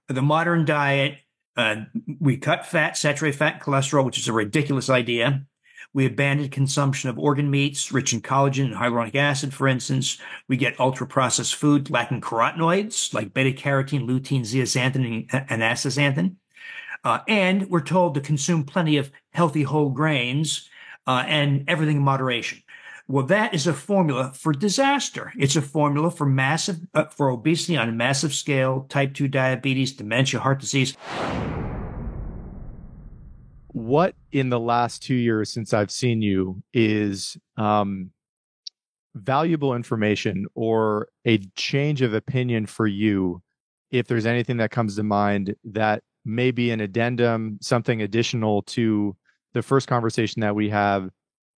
the modern diet, uh, we cut fat, saturated fat, and cholesterol, which is a ridiculous idea. We abandoned consumption of organ meats rich in collagen and hyaluronic acid, for instance. We get ultra processed food lacking carotenoids like beta carotene, lutein, zeaxanthin, and astaxanthin. And we're told to consume plenty of healthy whole grains and everything in moderation. Well, that is a formula for disaster. It's a formula for for obesity on a massive scale, type 2 diabetes, dementia, heart disease. What in the last 2 years since I've seen you is valuable information or a change of opinion for you, if there's anything that comes to mind that may be an addendum, something additional to the first conversation that we have,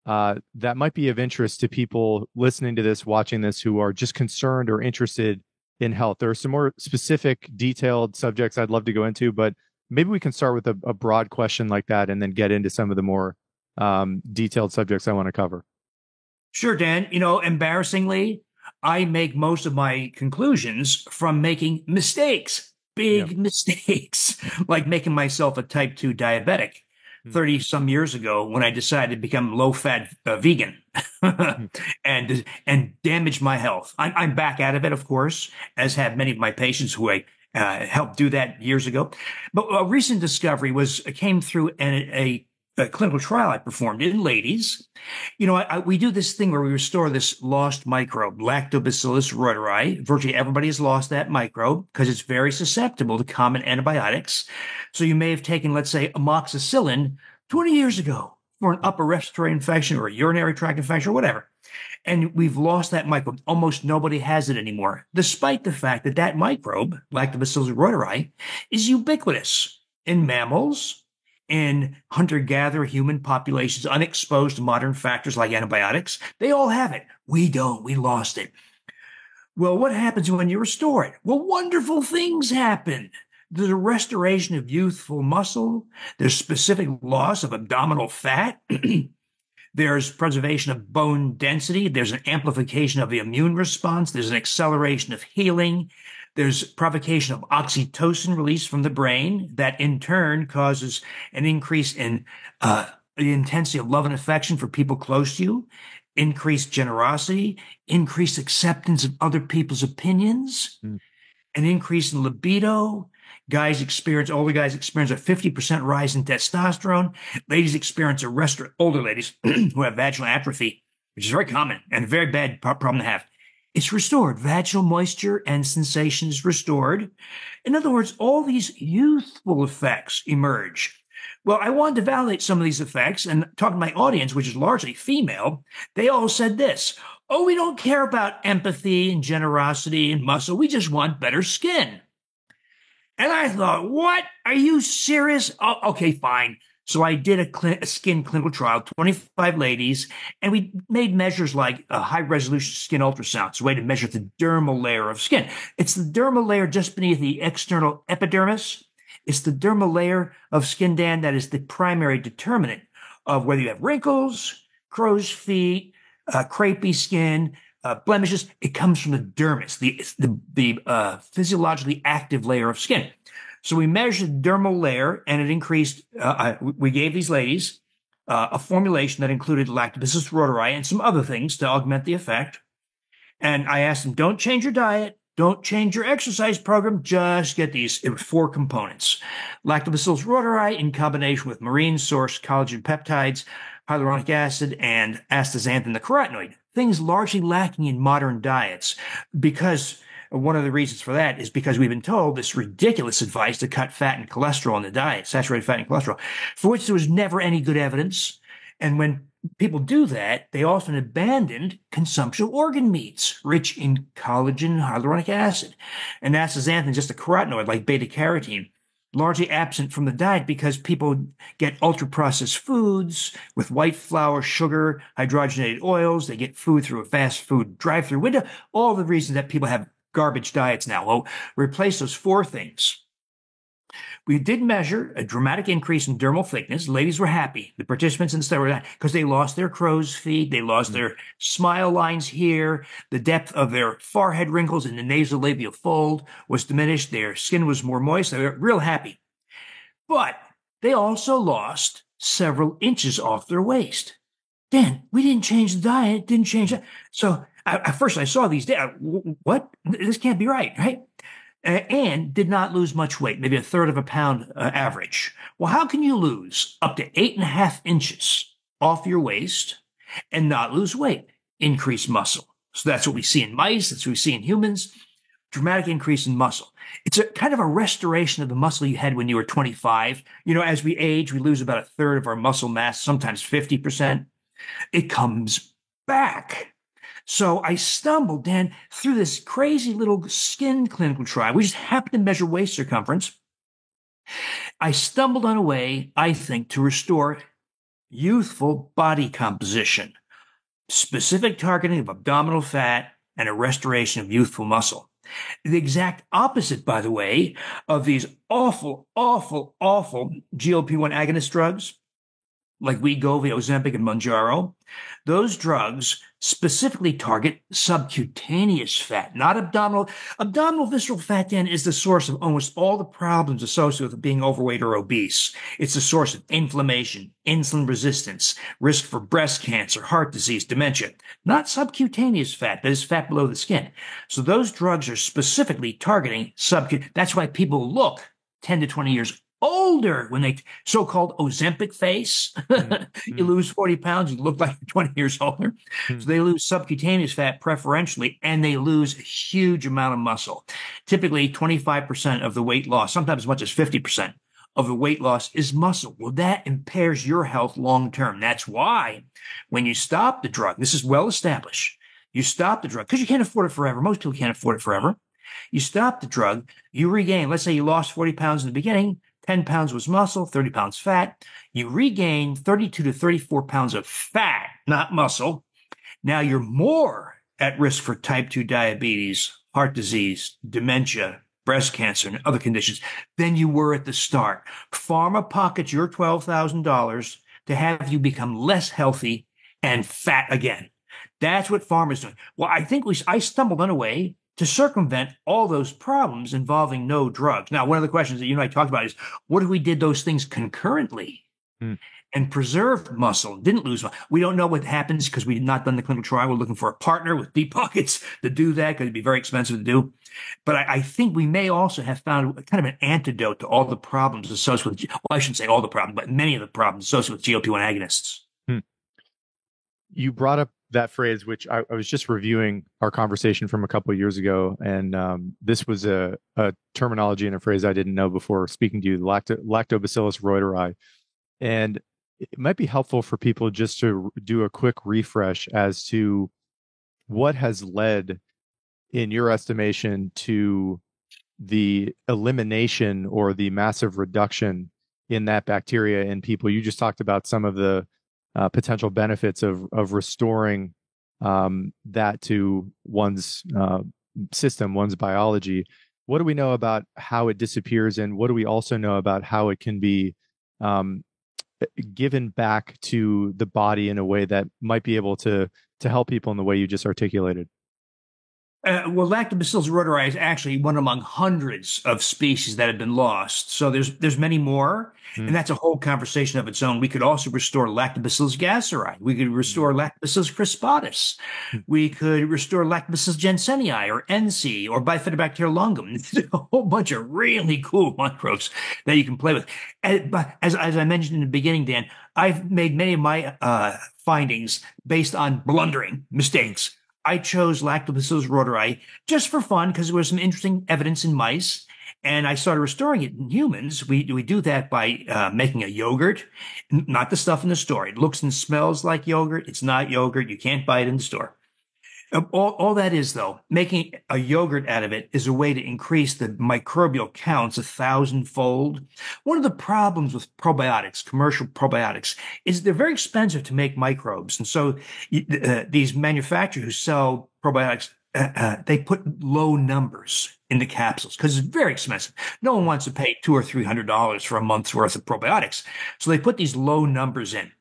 that might be of interest to people listening to this, watching this, who are just concerned or interested in health. There are some more specific, detailed subjects I'd love to go into, but maybe we can start with a broad question like that and then get into some of the more detailed subjects I want to cover. Sure, Dan. You know, embarrassingly, I make most of my conclusions from making mistakes, Yeah. big mistakes, like making myself a type 2 diabetic Mm. 30 some years ago when I decided to become low fat vegan Mm. and damage my health. I'm back out of it, of course, as have many of my patients who I helped do that years ago. But a recent discovery came through a clinical trial I performed in ladies. You know, we do this thing where we restore this lost microbe, Lactobacillus reuteri. Virtually everybody has lost that microbe because it's very susceptible to common antibiotics. So you may have taken, let's say, amoxicillin 20 years ago for an upper respiratory infection or a urinary tract infection or whatever. And we've lost that microbe. Almost nobody has it anymore, despite the fact that that microbe, Lactobacillus reuteri, is ubiquitous in mammals, in hunter-gatherer human populations unexposed to modern factors like antibiotics. They all have it. We don't. We lost it. Well, what happens when you restore it? Well, wonderful things happen. There's a restoration of youthful muscle. There's specific loss of abdominal fat. There's preservation of bone density. There's an amplification of the immune response. There's an acceleration of healing. There's provocation of oxytocin release from the brain that in turn causes an increase in the intensity of love and affection for people close to you, increased generosity, increased acceptance of other people's opinions, Mm. an increase in libido. Older guys experience a 50% rise in testosterone. Ladies experience older ladies who have vaginal atrophy, which is very common and a very bad problem to have. It's restored. Vaginal moisture and sensation is restored. In other words, all these youthful effects emerge. Well, I wanted to validate some of these effects and talking to my audience, which is largely female. They all said this: oh, we don't care about empathy and generosity and muscle. We just want better skin. And I thought, what? Are you serious? Oh, okay, fine. So I did a skin clinical trial, 25 ladies, and we made measures like a high resolution skin ultrasound. It's a way to measure the dermal layer of skin. It's the dermal layer just beneath the external epidermis. It's the dermal layer of skin, Dan, that is the primary determinant of whether you have wrinkles, crow's feet, crepey skin, blemishes. It comes from the dermis, the physiologically active layer of skin. So we measured the dermal layer, and it increased. We gave these ladies a formulation that included Lactobacillus reuteri and some other things to augment the effect. And I asked them, don't change your diet. Don't change your exercise program. Just get these. It was 4 components. Lactobacillus reuteri in combination with marine source collagen peptides, hyaluronic acid, and astaxanthin, the carotenoid. Things largely lacking in modern diets, because one of the reasons for that is because we've been told this ridiculous advice to cut fat and cholesterol in the diet, saturated fat and cholesterol, for which there was never any good evidence. And when people do that, they often abandoned consumption of organ meats rich in collagen and hyaluronic acid. And astaxanthin, just a carotenoid like beta carotene, largely absent from the diet because people get ultra-processed foods with white flour, sugar, hydrogenated oils. They get food through a fast food drive-through window. All the reasons that people have garbage diets now. Well, replace those 4 things We did measure a dramatic increase in dermal thickness. Ladies were happy. The participants in the study were happy because they lost their crow's feet. They lost their smile lines here. The depth of their forehead wrinkles and the nasolabial fold was diminished. Their skin was more moist. They were real happy. But they also lost several inches off their waist. Dan, we didn't change the diet, didn't change that. So at first I saw these data. What? This can't be right, right? And did not lose much weight, maybe a third of a pound average. Well, how can you lose up to 8.5 inches off your waist and not lose weight? Increase muscle. So that's what we see in mice. That's what we see in humans. Dramatic increase in muscle. It's a kind of a restoration of the muscle you had when you were 25. You know, as we age, we lose about a third of our muscle mass, sometimes 50%. It comes back. So I stumbled, Dan, through this crazy little skin clinical trial. We just happened to measure waist circumference. I stumbled on a way, I think, to restore youthful body composition, specific targeting of abdominal fat, and a restoration of youthful muscle. The exact opposite, by the way, of these awful, awful, awful GLP-1 agonist drugs, like Wegovy, Ozempic, and Mounjaro. Those drugs specifically target subcutaneous fat, not abdominal. Abdominal visceral fat, Dan, is the source of almost all the problems associated with being overweight or obese. It's the source of inflammation, insulin resistance, risk for breast cancer, heart disease, dementia, not subcutaneous fat, that is fat below the skin. So those drugs are specifically targeting subcutaneous. That's why people look 10 to 20 years older when they so-called Ozempic face. You lose 40 pounds, you look like you're 20 years older. So they lose subcutaneous fat preferentially, and they lose a huge amount of muscle. Typically 25% of the weight loss, sometimes as much as 50% of the weight loss is muscle. Well, that impairs your health long-term. That's why when you stop the drug, this is well established, you stop the drug because you can't afford it forever. Most people can't afford it forever. You stop the drug, you regain, let's say you lost 40 pounds in the beginning, 10 pounds was muscle, 30 pounds fat. You regain 32 to 34 pounds of fat, not muscle. Now you're more at risk for type 2 diabetes, heart disease, dementia, breast cancer, and other conditions than you were at the start. Pharma pockets your $12,000 to have you become less healthy and fat again. That's what pharma's doing. Well, I think I stumbled on a way to circumvent all those problems involving no drugs. Now, one of the questions that you and I talked about is, what if we did those things concurrently and preserved muscle, didn't lose muscle? We don't know what happens because we had not done the clinical trial. We're looking for a partner with deep pockets to do that because it'd be very expensive to do. But I think we may also have found kind of an antidote to all the problems associated with, well, I shouldn't say all the problems, but many of the problems associated with GLP-1 agonists. You brought up that phrase, which I was just reviewing our conversation from a couple of years ago, and this was a terminology and a phrase I didn't know before speaking to you, Lactobacillus reuteri. And it might be helpful for people just to do a quick refresh as to what has led, in your estimation, to the elimination or the massive reduction in that bacteria in people. You just talked about some of the potential benefits of restoring that to one's system, one's biology. What do we know about how it disappears, and what do we also know about how it can be given back to the body in a way that might be able to help people in the way you just articulated? Well, Lactobacillus reuteri is actually one among hundreds of species that have been lost. So there's many more, and that's a whole conversation of its own. We could also restore Lactobacillus gasseri. We could restore Lactobacillus crispatus. We could restore Lactobacillus jensenii or NC or Bifidobacterium longum. There's a whole bunch of really cool microbes that you can play with. But as I mentioned in the beginning, Dan, I've made many of my findings based on blundering mistakes. I chose Lactobacillus reuteri just for fun because there was some interesting evidence in mice, and I started restoring it in humans. We do that by making a yogurt, not the stuff in the store. It looks and smells like yogurt. It's not yogurt. You can't buy it in the store. All that is, though, making a yogurt out of it is a way to increase the microbial counts 1,000-fold. One of the problems with probiotics, commercial probiotics, is they're very expensive to make microbes. And so these manufacturers who sell probiotics they put low numbers in the capsules because it's very expensive. No one wants to pay $200 or $300 for a month's worth of probiotics. So they put these low numbers in.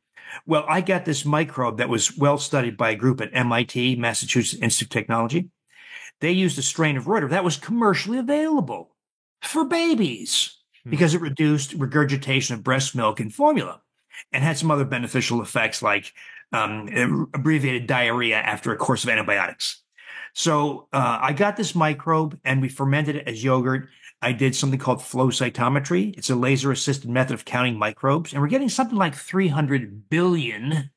Well, I got this microbe that was well studied by a group at MIT, Massachusetts Institute of Technology. They used a strain of Reuteri that was commercially available for babies because it reduced regurgitation of breast milk and formula and had some other beneficial effects like abbreviated diarrhea after a course of antibiotics. So I got this microbe and we fermented it as yogurt. I did something called flow cytometry. It's a laser-assisted method of counting microbes, and we're getting something like 300 billion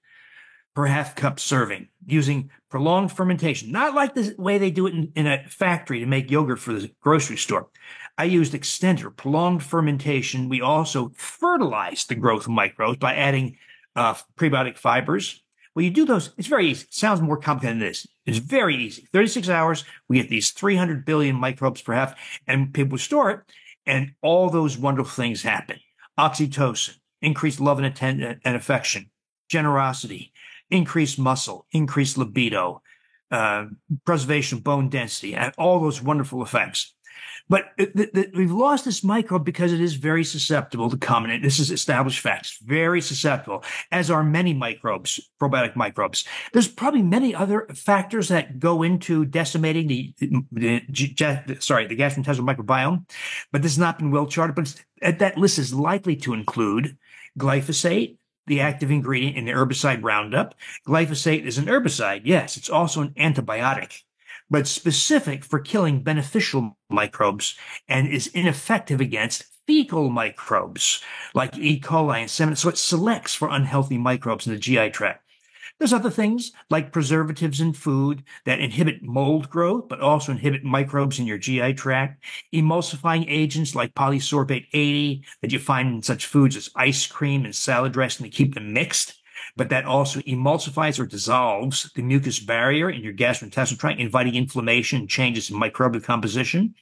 per half cup serving using prolonged fermentation, not like the way they do it in a factory to make yogurt for the grocery store. I used extender, prolonged fermentation. We also fertilized the growth of microbes by adding prebiotic fibers. Well, you do those, it's very easy. It sounds more complicated than this. It's very easy. 36 hours, we get these 300 billion microbes per half, and people store it, and all those wonderful things happen. Oxytocin, increased love and affection, generosity, increased muscle, increased libido, preservation of bone density, and all those wonderful effects. But we've lost this microbe because it is very susceptible to common. This is established facts. Very susceptible, as are many microbes, probiotic microbes. There's probably many other factors that go into decimating the gastrointestinal microbiome, but this has not been well charted. But that list is likely to include glyphosate, the active ingredient in the herbicide Roundup. Glyphosate is an herbicide. Yes, it's also an antibiotic, but specific for killing beneficial microbes and is ineffective against fecal microbes like E. coli and salmonella. So it selects for unhealthy microbes in the GI tract. There's other things like preservatives in food that inhibit mold growth, but also inhibit microbes in your GI tract. Emulsifying agents like polysorbate 80 that you find in such foods as ice cream and salad dressing to keep them mixed. But that also emulsifies or dissolves the mucus barrier in your gastrointestinal tract, inviting inflammation and changes in microbial composition.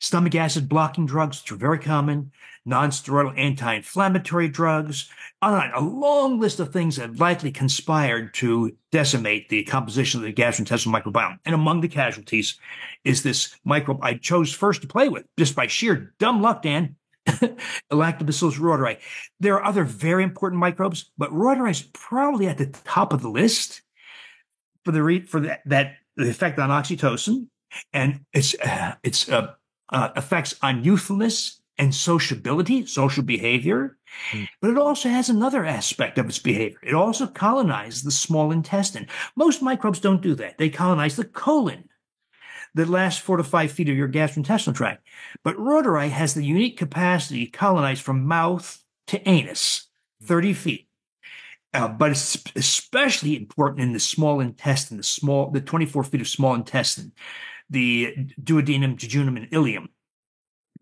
Stomach acid blocking drugs, which are very common, non-steroidal anti-inflammatory drugs, a long list of things that likely conspired to decimate the composition of the gastrointestinal microbiome. And among the casualties is this microbe I chose first to play with, just by sheer dumb luck, Dan. Lactobacillus reuteri. There are other very important microbes, but reuteri is probably at the top of the list for the effect on oxytocin and its effects on youthfulness and sociability, social behavior. But it also has another aspect of its behavior. It also colonizes the small intestine. Most microbes don't do that. They colonize the colon, the last 4 to 5 feet of your gastrointestinal tract. But reuteri has the unique capacity to colonize from mouth to anus, 30 feet. But it's especially important in the small intestine, the 24 feet of small intestine, the duodenum, jejunum, and ileum,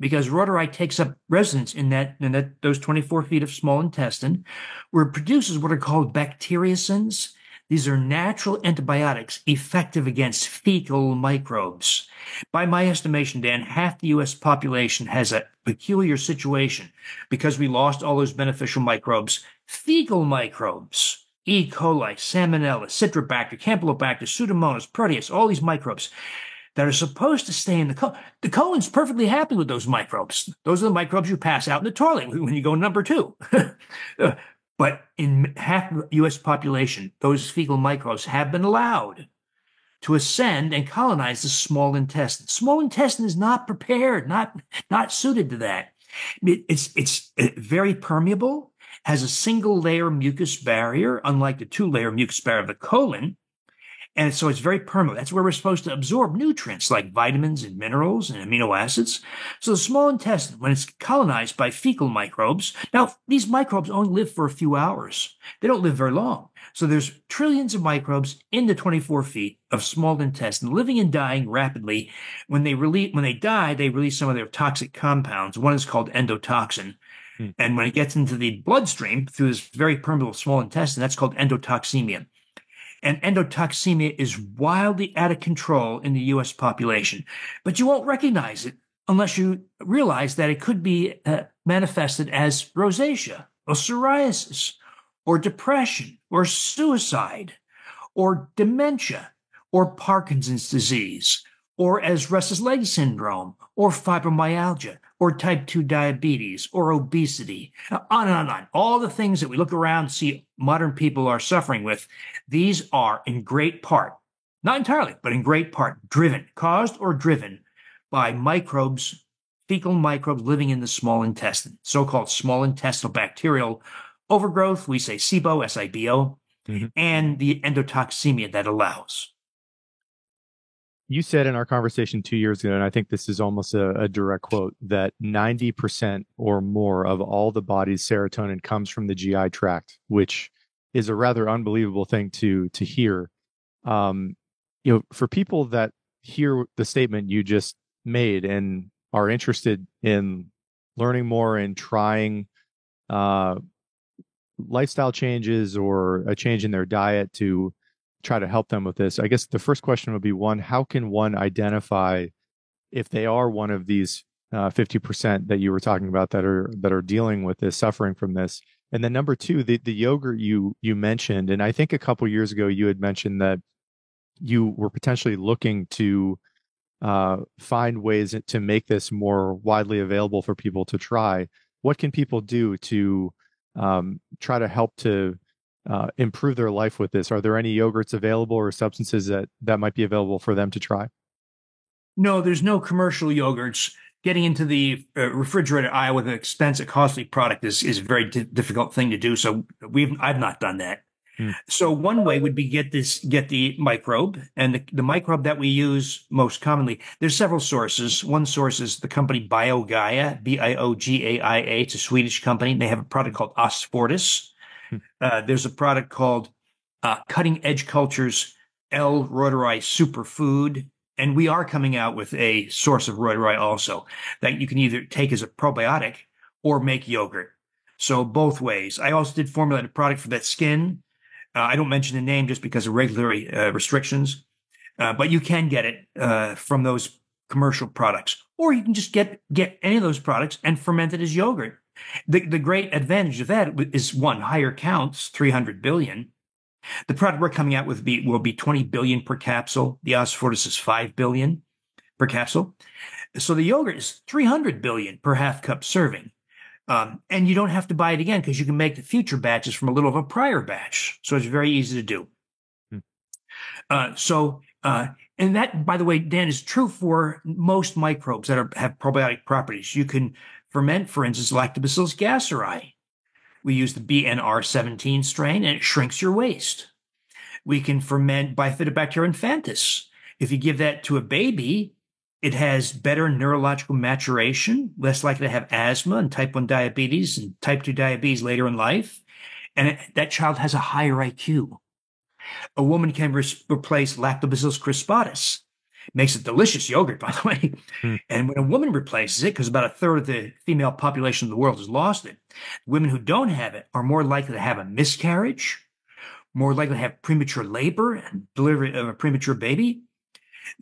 because reuteri takes up residence in those 24 feet of small intestine, where it produces what are called bacteriocins. These are natural antibiotics effective against fecal microbes. By my estimation, Dan, half the U.S. population has a peculiar situation because we lost all those beneficial microbes. Fecal microbes, E. coli, salmonella, citrobacter, campylobacter, pseudomonas, proteus, all these microbes that are supposed to stay in the colon. The colon's perfectly happy with those microbes. Those are the microbes you pass out in the toilet when you go number 2. But in half the U.S. population, those fecal microbes have been allowed to ascend and colonize the small intestine. Small intestine is not prepared, not suited to that. It's very permeable, has a single layer mucus barrier, unlike the 2-layer mucus barrier of the colon. And so it's very permeable. That's where we're supposed to absorb nutrients like vitamins and minerals and amino acids. So the small intestine, when it's colonized by fecal microbes, now these microbes only live for a few hours. They don't live very long. So there's trillions of microbes in the 24 feet of small intestine living and dying rapidly. When they die, they release some of their toxic compounds. One is called endotoxin. And when it gets into the bloodstream through this very permeable small intestine, that's called endotoxemia. And endotoxemia is wildly out of control in the U.S. population. But you won't recognize it unless you realize that it could be manifested as rosacea or psoriasis or depression or suicide or dementia or Parkinson's disease, or as restless leg syndrome, or fibromyalgia, or type 2 diabetes, or obesity, on and on. All the things that we look around and see modern people are suffering with, these are in great part, not entirely, but in great part, caused or driven by microbes, fecal microbes living in the small intestine, so-called small intestinal bacterial overgrowth, we say SIBO, S-I-B-O, and the endotoxemia that allows. You said in our conversation 2 years ago, and I think this is almost a direct quote, that 90% or more of all the body's serotonin comes from the GI tract, which is a rather unbelievable thing to hear. For people that hear the statement you just made and are interested in learning more and trying lifestyle changes or a change in their diet to try to help them with this, I guess the first question would be, one, how can one identify if they are one of these 50% that you were talking about that are dealing with this, suffering from this? And then number two, the yogurt you mentioned, and I think a couple of years ago you had mentioned that you were potentially looking to find ways to make this more widely available for people to try. What can people do to try to help to improve their life with this? Are there any yogurts available or substances that might be available for them to try? No, there's no commercial yogurts. Getting into the refrigerated aisle with an expensive, costly product is a very difficult thing to do. So I've not done that. So one way would be get the microbe, and the microbe that we use most commonly. There's several sources. One source is the company BioGaia, Biogaia. It's a Swedish company. They have a product called Osfortis. There's a product called Cutting Edge Cultures L. reuteri Superfood. And we are coming out with a source of reuteri also that you can either take as a probiotic or make yogurt. So both ways. I also did formulate a product for that skin. I don't mention the name just because of regulatory restrictions, but you can get it from those commercial products, or you can just get any of those products and ferment it as yogurt. The great advantage of that is, one, higher counts, 300 billion. The product we're coming out with will be 20 billion per capsule. The Osfortis is 5 billion per capsule. So the yogurt is 300 billion per half cup serving. And you don't have to buy it again because you can make the future batches from a little of a prior batch. So it's very easy to do. And that, by the way, Dan, is true for most microbes that have probiotic properties. You can ferment, for instance, Lactobacillus gasseri. We use the BNR17 strain, and it shrinks your waist. We can ferment Bifidobacterium infantis. If you give that to a baby, it has better neurological maturation, less likely to have asthma and type 1 diabetes and type 2 diabetes later in life. And that child has a higher IQ. A woman can replace Lactobacillus crispatus. Makes a delicious yogurt, by the way. And when a woman replaces it, because about a third of the female population of the world has lost it, women who don't have it are more likely to have a miscarriage, more likely to have premature labor and delivery of a premature baby.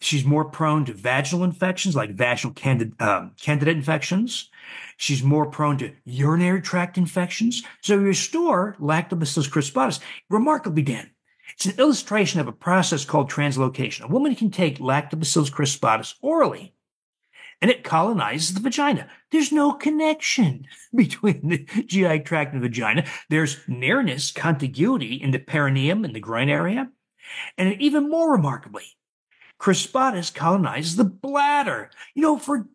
She's more prone to vaginal infections like vaginal candida infections. She's more prone to urinary tract infections. So you restore Lactobacillus crispatus. Remarkably, Dan, it's an illustration of a process called translocation. A woman can take Lactobacillus crispatus orally, and it colonizes the vagina. There's no connection between the GI tract and the vagina. There's nearness, contiguity in the perineum and the groin area. And even more remarkably, crispatus colonizes the bladder. For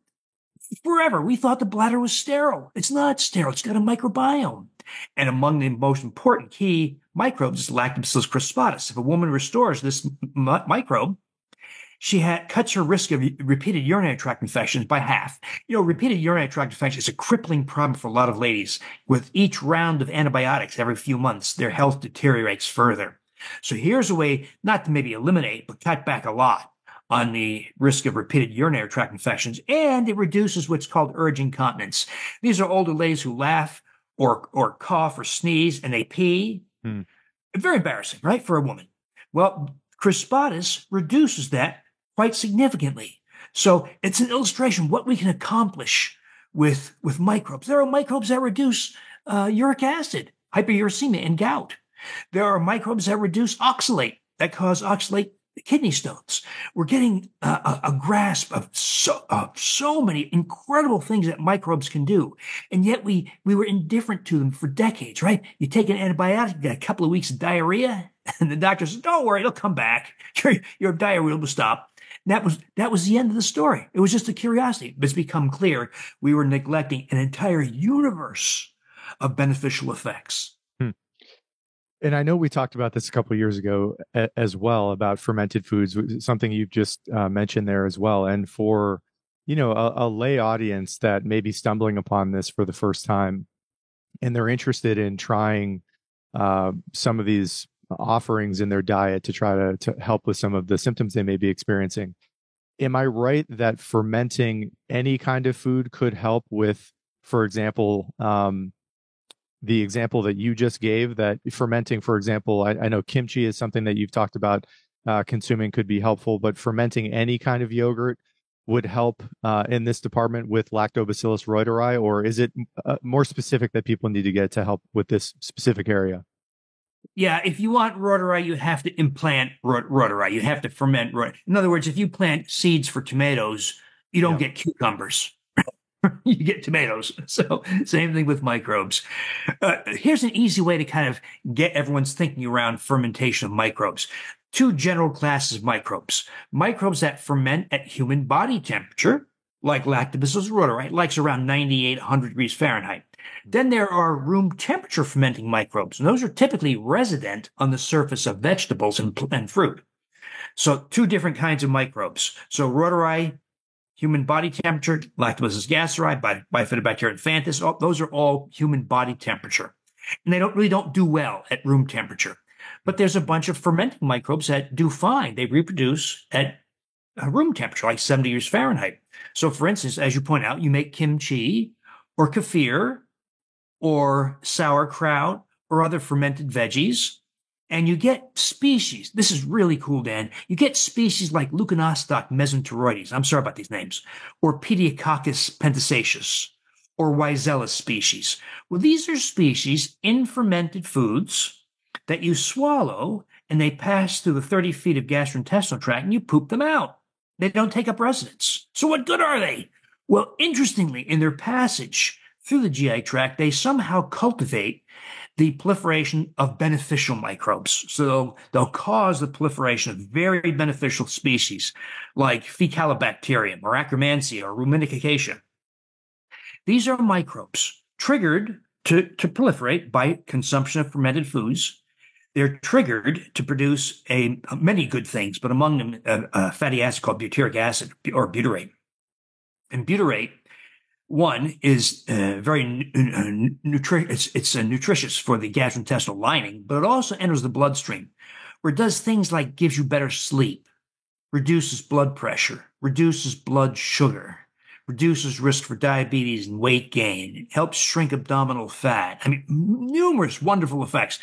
forever, we thought the bladder was sterile. It's not sterile. It's got a microbiome. And among the most important key microbes is Lactobacillus crispatus. If a woman restores this microbe, she cuts her risk of repeated urinary tract infections by half. Repeated urinary tract infection is a crippling problem for a lot of ladies. With each round of antibiotics every few months, their health deteriorates further. So here's a way not to maybe eliminate, but cut back a lot on the risk of repeated urinary tract infections, and it reduces what's called urge incontinence. These are older ladies who laugh or cough or sneeze and they pee. Very embarrassing, right, for a woman? Well, crispatus reduces that quite significantly. So it's an illustration of what we can accomplish with microbes. There are microbes that reduce uric acid, hyperuricemia, and gout. There are microbes that reduce oxalate, that cause oxalate kidney stones. We're getting a grasp of so many incredible things that microbes can do, and yet we were indifferent to them for decades. Right? You take an antibiotic, you get a couple of weeks of diarrhea, and the doctor says, "Don't worry, it'll come back. Your diarrhea will stop." That was the end of the story. It was just a curiosity, but it's become clear we were neglecting an entire universe of beneficial effects. And I know we talked about this a couple of years ago as well about fermented foods, something you've just mentioned there as well. And for, a lay audience that may be stumbling upon this for the first time, and they're interested in trying some of these offerings in their diet to try to help with some of the symptoms they may be experiencing. Am I right that fermenting any kind of food could help with, for example, the example that you just gave, that fermenting, for example, I know kimchi is something that you've talked about consuming could be helpful, but fermenting any kind of yogurt would help in this department with Lactobacillus reuteri, or is it more specific that people need to get to help with this specific area? Yeah, if you want reuteri, you have to implant reuteri. You have to ferment reuteri. In other words, if you plant seeds for tomatoes, you don't get cucumbers. You get tomatoes. So same thing with microbes. Here's an easy way to kind of get everyone's thinking around fermentation of microbes. Two general classes of microbes. Microbes that ferment at human body temperature, like Lactobacillus reuteri, likes around 9800 degrees Fahrenheit. Then there are room temperature fermenting microbes, and those are typically resident on the surface of vegetables and fruit. So two different kinds of microbes. So reuteri, human body temperature, Lactobacillus gasseri, Bifidobacterium infantis, those are all human body temperature. And they really don't do well at room temperature. But there's a bunch of fermenting microbes that do fine. They reproduce at room temperature, like 70 degrees Fahrenheit. So for instance, as you point out, you make kimchi or kefir or sauerkraut or other fermented veggies, and you get species. This is really cool, Dan. You get species like Leuconostoc mesenteroides. I'm sorry about these names. Or Pediococcus pentasaceus or Weisella species. Well, these are species in fermented foods that you swallow, and they pass through the 30 feet of gastrointestinal tract, and you poop them out. They don't take up residence. So what good are they? Well, interestingly, in their passage through the GI tract, they somehow cultivate the proliferation of beneficial microbes. So they'll cause the proliferation of very beneficial species like Faecalibacterium or Akkermansia or Ruminicaceae. These are microbes triggered to proliferate by consumption of fermented foods. They're triggered to produce many good things, but among them a fatty acid called butyric acid or butyrate. And butyrate, one, is very it's nutritious for the gastrointestinal lining, but it also enters the bloodstream, where it does things like gives you better sleep, reduces blood pressure, reduces blood sugar, reduces risk for diabetes and weight gain, helps shrink abdominal fat. I mean, numerous wonderful effects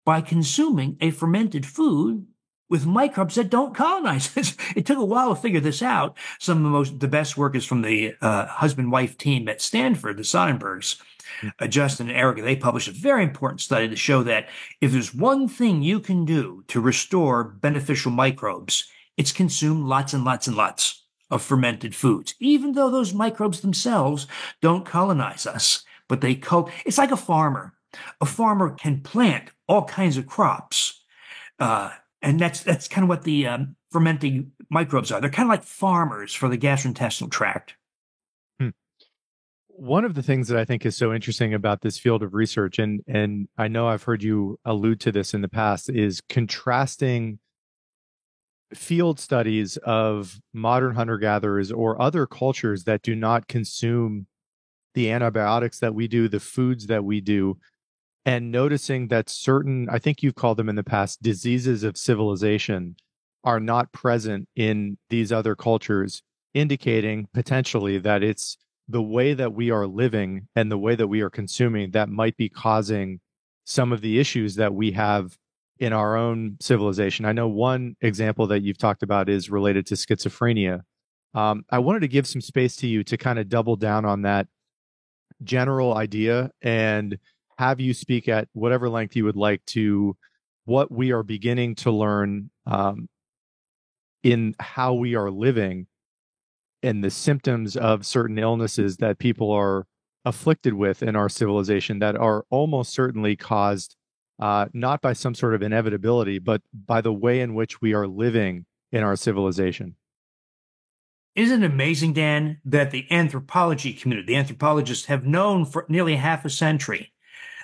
by consuming a fermented food with microbes that don't colonize. It took a while to figure this out. Some of the best work is from the husband-wife team at Stanford, the Sonnenbergs, Justin and Erica. They published a very important study to show that if there's one thing you can do to restore beneficial microbes, it's consume lots and lots and lots of fermented foods, even though those microbes themselves don't colonize us. But it's like a farmer. A farmer can plant all kinds of crops. And that's kind of what the fermenting microbes are. They're kind of like farmers for the gastrointestinal tract. One of the things that I think is so interesting about this field of research, and I know I've heard you allude to this in the past, is contrasting field studies of modern hunter-gatherers or other cultures that do not consume the antibiotics that we do, the foods that we do, and noticing that certain, I think you've called them in the past, diseases of civilization are not present in these other cultures, indicating potentially that it's the way that we are living and the way that we are consuming that might be causing some of the issues that we have in our own civilization. I know one example that you've talked about is related to schizophrenia. I wanted to give some space to you to kind of double down on that general idea and have you speak at whatever length you would like to what we are beginning to learn in how we are living and the symptoms of certain illnesses that people are afflicted with in our civilization that are almost certainly caused not by some sort of inevitability, but by the way in which we are living in our civilization. Isn't it amazing, Dan, that the anthropology community, the anthropologists have known for nearly half a century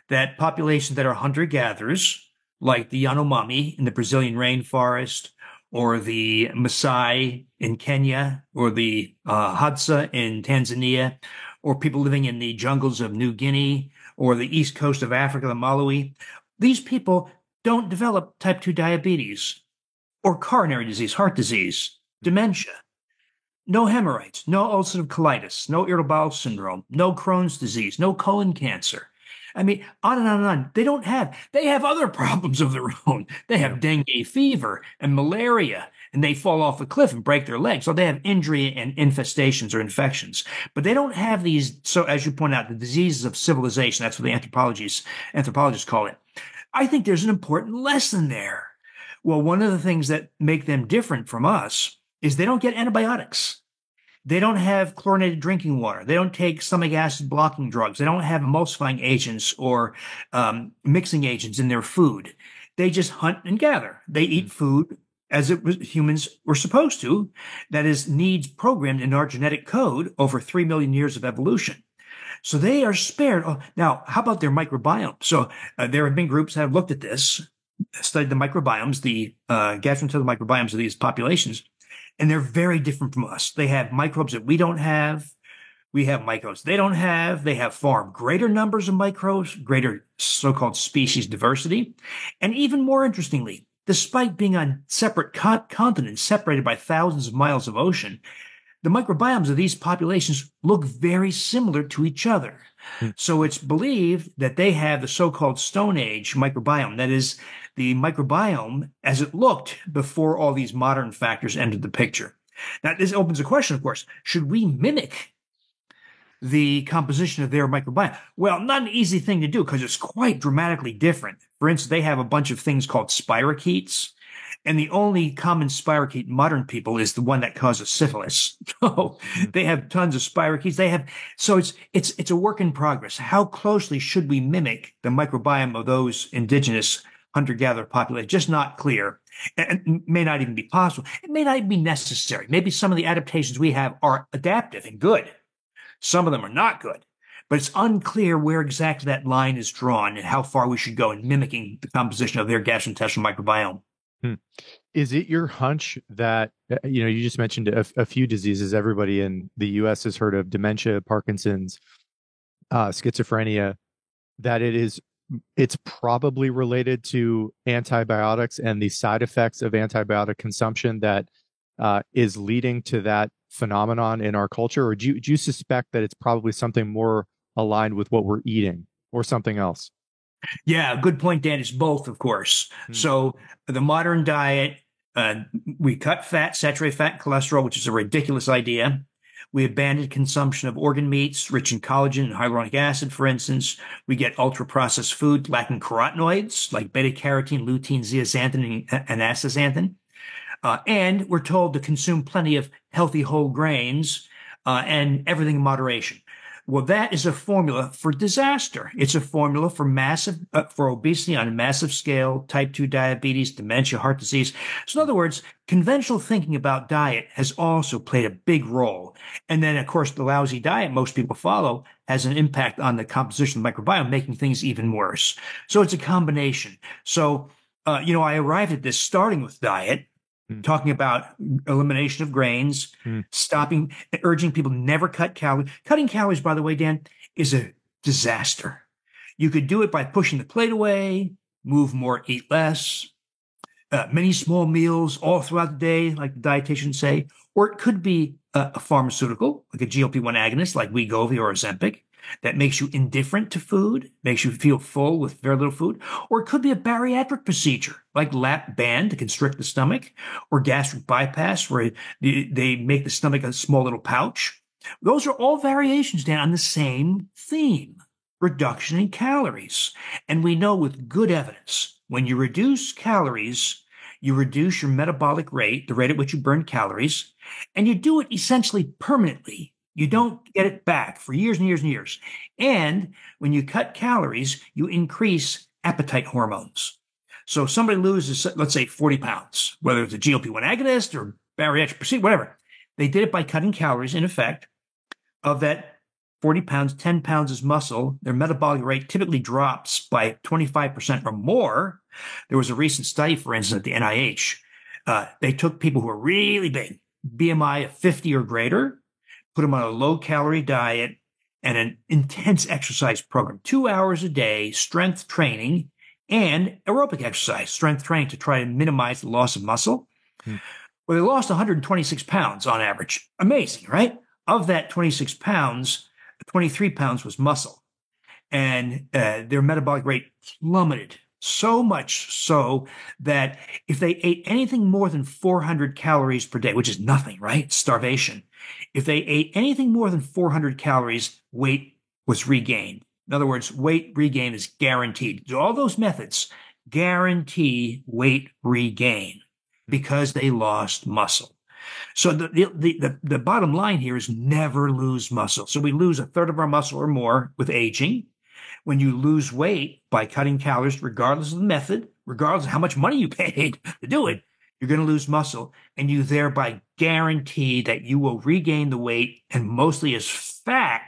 that populations that are hunter-gatherers, like the Yanomami in the Brazilian rainforest, or the Maasai in Kenya, or the Hadza in Tanzania, or people living in the jungles of New Guinea, or the east coast of Africa, the Malawi, these people don't develop type 2 diabetes or coronary disease, heart disease, dementia. No hemorrhoids, no ulcerative colitis, no irritable bowel syndrome, no Crohn's disease, no colon cancer. I mean, on and on and on. They have other problems of their own. They have dengue fever and malaria, and they fall off a cliff and break their legs. So they have injury and infestations or infections. But they don't have these, so as you point out, the diseases of civilization. That's what the anthropologists call it. I think there's an important lesson there. Well, one of the things that make them different from us is they don't get antibiotics. They don't have chlorinated drinking water. They don't take stomach acid blocking drugs. They don't have emulsifying agents or mixing agents in their food. They just hunt and gather. They eat food as humans were supposed to, that is, needs programmed in our genetic code over 3 million years of evolution. So they are spared. Oh, now, how about their microbiome? So there have been groups that have looked at this, studied the microbiomes, the gastrointestinal microbiomes of these populations, and they're very different from us. They have microbes that we don't have. We have microbes they don't have. They have far greater numbers of microbes, greater so-called species diversity. And even more interestingly, despite being on separate continents separated by thousands of miles of ocean, the microbiomes of these populations look very similar to each other. So it's believed that they have the so-called Stone Age microbiome. That is, the microbiome as it looked before all these modern factors entered the picture. Now, this opens a question, of course. Should we mimic the composition of their microbiome? Well, not an easy thing to do because it's quite dramatically different. For instance, they have a bunch of things called spirochetes. And the only common spirochete in modern people is the one that causes syphilis. So they have tons of spirochetes. So it's a work in progress. How closely should we mimic the microbiome of those indigenous hunter-gatherer populations? Just not clear. And may not even be possible. It may not even be necessary. Maybe some of the adaptations we have are adaptive and good. Some of them are not good. But it's unclear where exactly that line is drawn and how far we should go in mimicking the composition of their gastrointestinal microbiome. Is it your hunch that, you just mentioned a few diseases everybody in the US has heard of: dementia, Parkinson's, schizophrenia, that it's probably related to antibiotics and the side effects of antibiotic consumption that is leading to that phenomenon in our culture? Or do you suspect that it's probably something more aligned with what we're eating or something else? Yeah, good point, Dan. It's both, of course. So the modern diet, we cut fat, saturated fat, cholesterol, which is a ridiculous idea. We abandoned consumption of organ meats rich in collagen and hyaluronic acid, for instance. We get ultra-processed food lacking carotenoids like beta-carotene, lutein, zeaxanthin, and astaxanthin. And we're told to consume plenty of healthy whole grains and everything in moderation. Well, that is a formula for disaster. It's a formula for for obesity on a massive scale, type 2 diabetes, dementia, heart disease. So in other words, conventional thinking about diet has also played a big role. And then, of course, the lousy diet most people follow has an impact on the composition of the microbiome, making things even worse. So it's a combination. So, I arrived at this starting with diet, talking about elimination of grains, stopping, urging people never cut calories. Cutting calories, by the way, Dan, is a disaster. You could do it by pushing the plate away, move more, eat less, many small meals all throughout the day, like the dietitians say, or it could be a pharmaceutical, like a GLP-1 agonist, like Wegovy or Ozempic, that makes you indifferent to food, makes you feel full with very little food. Or it could be a bariatric procedure, like lap band to constrict the stomach, or gastric bypass, where they make the stomach a small little pouch. Those are all variations, Dan, on the same theme: reduction in calories. And we know with good evidence, when you reduce calories, You reduce your metabolic rate, the rate at which you burn calories, and you do it essentially permanently. You don't get it back for years and years and years. And when you cut calories, you increase appetite hormones. So if somebody loses, let's say, 40 pounds, whether it's a GLP-1 agonist or bariatric procedure, whatever, they did it by cutting calories. In effect, of that 40 pounds, 10 pounds is muscle. Their metabolic rate typically drops by 25% or more. There was a recent study, for instance, at the NIH. They took people who were really big, BMI of 50 or greater, put them on a low-calorie diet and an intense exercise program, 2 hours a day, strength training, and aerobic exercise, strength training to try to minimize the loss of muscle. Well, they lost 126 pounds on average. Amazing, right? Of that 26 pounds, 23 pounds was muscle. And their metabolic rate plummeted so much so that if they ate anything more than 400 calories per day, which is nothing, right? Starvation. If they ate anything more than 400 calories, weight was regained. In other words, weight regain is guaranteed. So all those methods guarantee weight regain because they lost muscle. So the bottom line here is never lose muscle. So we lose a third of our muscle or more with aging. When you lose weight by cutting calories, regardless of the method, regardless of how much money you paid to do it, you're going to lose muscle, and you thereby guarantee that you will regain the weight, and mostly as fat,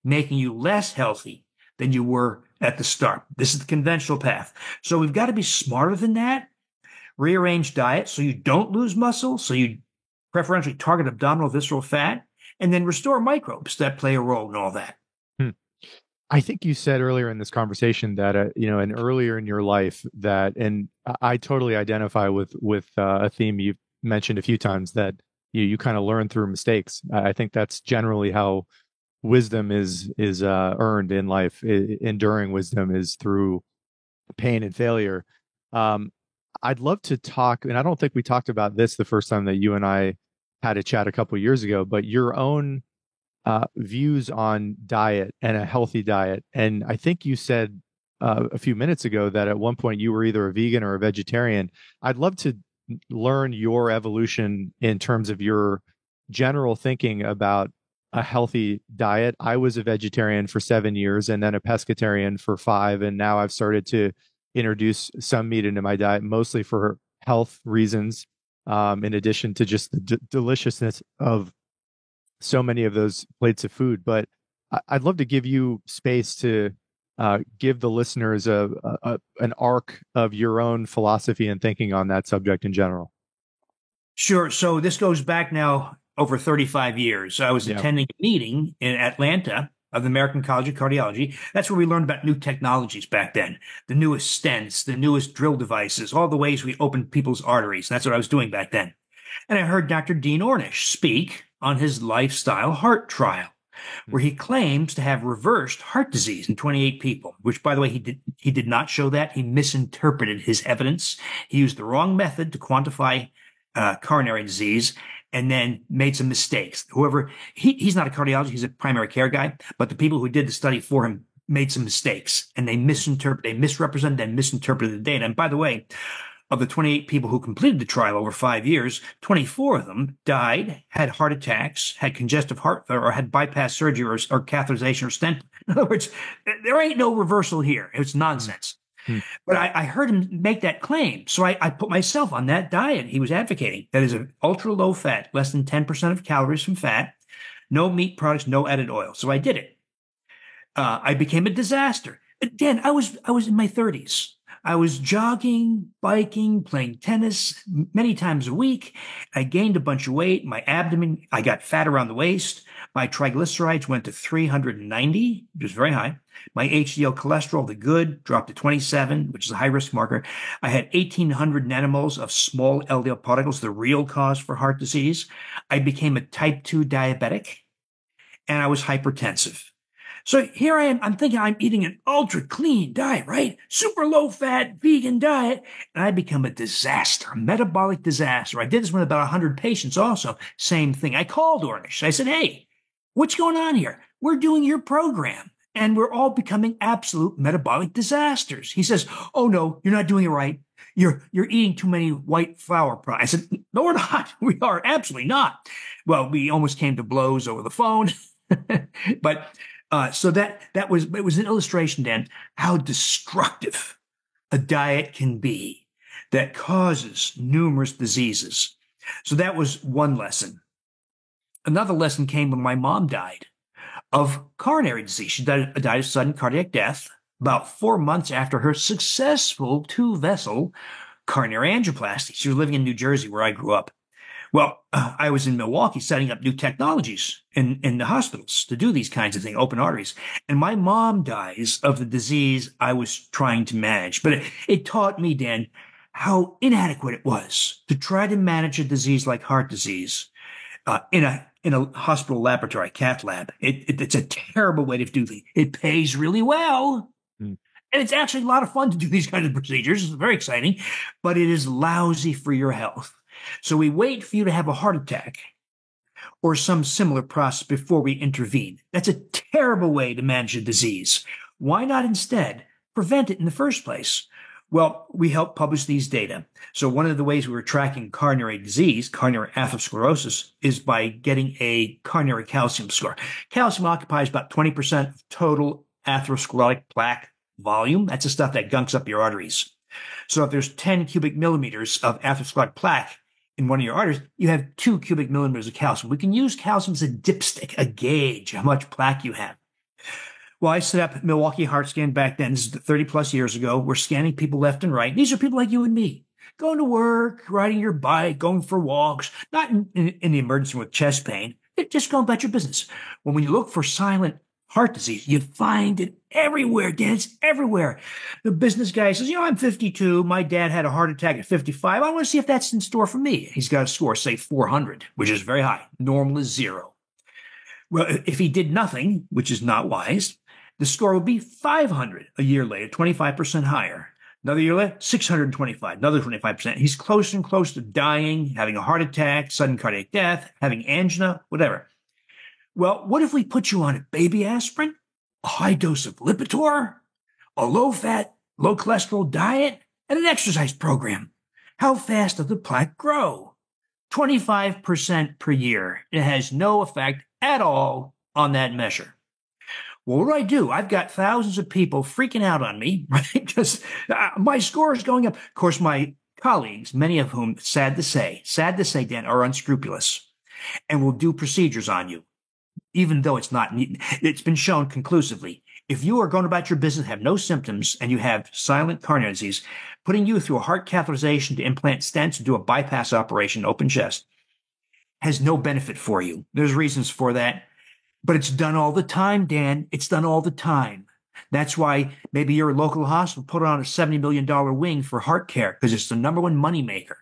making you less healthy than you were at the start. This is the conventional path. So we've got to be smarter than that. Rearrange diet so you don't lose muscle, so you preferentially target abdominal visceral fat, and then restore microbes that play a role in all that. I think you said earlier in this conversation that, and earlier in your life that, and I totally identify with a theme you've mentioned a few times, that you kind of learn through mistakes. I think that's generally how wisdom is earned in life. Enduring wisdom is through pain and failure. I'd love to talk, and I don't think we talked about this the first time that you and I had a chat a couple of years ago, but your own views on diet and a healthy diet. And I think you said a few minutes ago that at one point you were either a vegan or a vegetarian. I'd love to learn your evolution in terms of your general thinking about a healthy diet. I was a vegetarian for 7 years and then a pescatarian for 5. And now I've started to introduce some meat into my diet, mostly for health reasons, in addition to just the deliciousness of so many of those plates of food. But I'd love to give you space to give the listeners an arc of your own philosophy and thinking on that subject in general. Sure. So this goes back now over 35 years. I was attending a meeting in Atlanta of the American College of Cardiology. That's where we learned about new technologies back then, the newest stents, the newest drill devices, all the ways we opened people's arteries. That's what I was doing back then. And I heard Dr. Dean Ornish speak on his lifestyle heart trial, where he claims to have reversed heart disease in 28 people, which, by the way, he did not show that. He misinterpreted his evidence. He used the wrong method to quantify coronary disease and then made some mistakes. He's not a cardiologist, he's a primary care guy, but the people who did the study for him made some mistakes, and they misrepresented and misinterpreted the data. And by the way, of the 28 people who completed the trial over 5 years, 24 of them died, had heart attacks, had congestive heart failure, or had bypass surgery or catheterization or stent. In other words, there ain't no reversal here. It's nonsense. But I heard him make that claim. So I put myself on that diet he was advocating. That is an ultra low fat, less than 10% of calories from fat, no meat products, no added oil. So I did it. I became a disaster. Again, I was in my 30s. I was jogging, biking, playing tennis many times a week. I gained a bunch of weight. My abdomen, I got fat around the waist. My triglycerides went to 390, which is very high. My HDL cholesterol, the good, dropped to 27, which is a high risk marker. I had 1,800 nanomoles of small LDL particles, the real cause for heart disease. I became a type 2 diabetic, and I was hypertensive. So here I am, I'm thinking I'm eating an ultra clean diet, right? Super low fat, vegan diet. And I become a disaster, a metabolic disaster. I did this with about 100 patients also. Same thing. I called Ornish. I said, hey, what's going on here? We're doing your program and we're all becoming absolute metabolic disasters. He says, oh no, you're not doing it right. you're eating too many white flour products. I said, no, we're not. We are absolutely not. Well, we almost came to blows over the phone. But so it was an illustration, Dan, how destructive a diet can be that causes numerous diseases. So that was one lesson. Another lesson came when my mom died of coronary disease. She died of sudden cardiac death about 4 months after her successful 2-vessel coronary angioplasty. She was living in New Jersey, where I grew up. Well, I was in Milwaukee setting up new technologies in the hospitals to do these kinds of things, open arteries. And my mom dies of the disease I was trying to manage. But it taught me, Dan, how inadequate it was to try to manage a disease like heart disease in a hospital laboratory, cath lab. It's a terrible way to do things. It pays really well. And it's actually a lot of fun to do these kinds of procedures. It's very exciting, but it is lousy for your health. So we wait for you to have a heart attack or some similar process before we intervene. That's a terrible way to manage a disease. Why not instead prevent it in the first place? Well, we help publish these data. So one of the ways we were tracking coronary disease, coronary atherosclerosis, is by getting a coronary calcium score. Calcium occupies about 20% of total atherosclerotic plaque volume. That's the stuff that gunks up your arteries. So if there's 10 cubic millimeters of atherosclerotic plaque in one of your arteries, you have 2 cubic millimeters of calcium. We can use calcium as a dipstick, a gauge, how much plaque you have. Well, I set up Milwaukee Heart Scan back then. This is 30 plus years ago. We're scanning people left and right. These are people like you and me, going to work, riding your bike, going for walks, not in the emergency with chest pain, just going about your business. When you look for silent heart disease, you find it everywhere, Dan. It's everywhere. The business guy says, I'm 52. My dad had a heart attack at 55. I want to see if that's in store for me. He's got a score, say 400, which is very high. Normal is 0. Well, if he did nothing, which is not wise, the score would be 500 a year later, 25% higher. Another year later, 625, another 25%. He's closer and closer to dying, having a heart attack, sudden cardiac death, having angina, whatever. Well, what if we put you on a baby aspirin, a high dose of Lipitor, a low-fat, low-cholesterol diet, and an exercise program? How fast does the plaque grow? 25% per year. It has no effect at all on that measure. Well, what do? I've got thousands of people freaking out on me, right? Because my score is going up. Of course, my colleagues, many of whom, sad to say, Dan, are unscrupulous and will do procedures on you, even though it's been shown conclusively. If you are going about your business, have no symptoms, and you have silent coronary disease, putting you through a heart catheterization to implant stents, to do a bypass operation, open chest, has no benefit for you. There's reasons for that. But it's done all the time, Dan. It's done all the time. That's why maybe your local hospital put on a $70 million wing for heart care, because it's the number one moneymaker.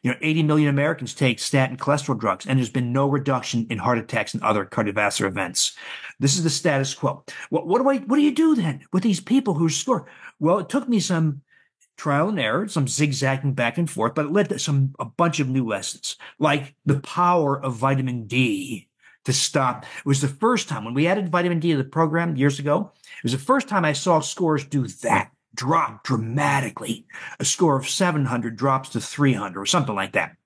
80 million Americans take statin cholesterol drugs, and there's been no reduction in heart attacks and other cardiovascular events. This is the status quo. Well, what do you do then with these people who score? Well, it took me some trial and error, some zigzagging back and forth, but it led to a bunch of new lessons, like the power of vitamin D to stop. It was the first time when we added vitamin D to the program years ago. It was the first time I saw scores do that, drop dramatically. A score of 700 drops to 300 or something like that.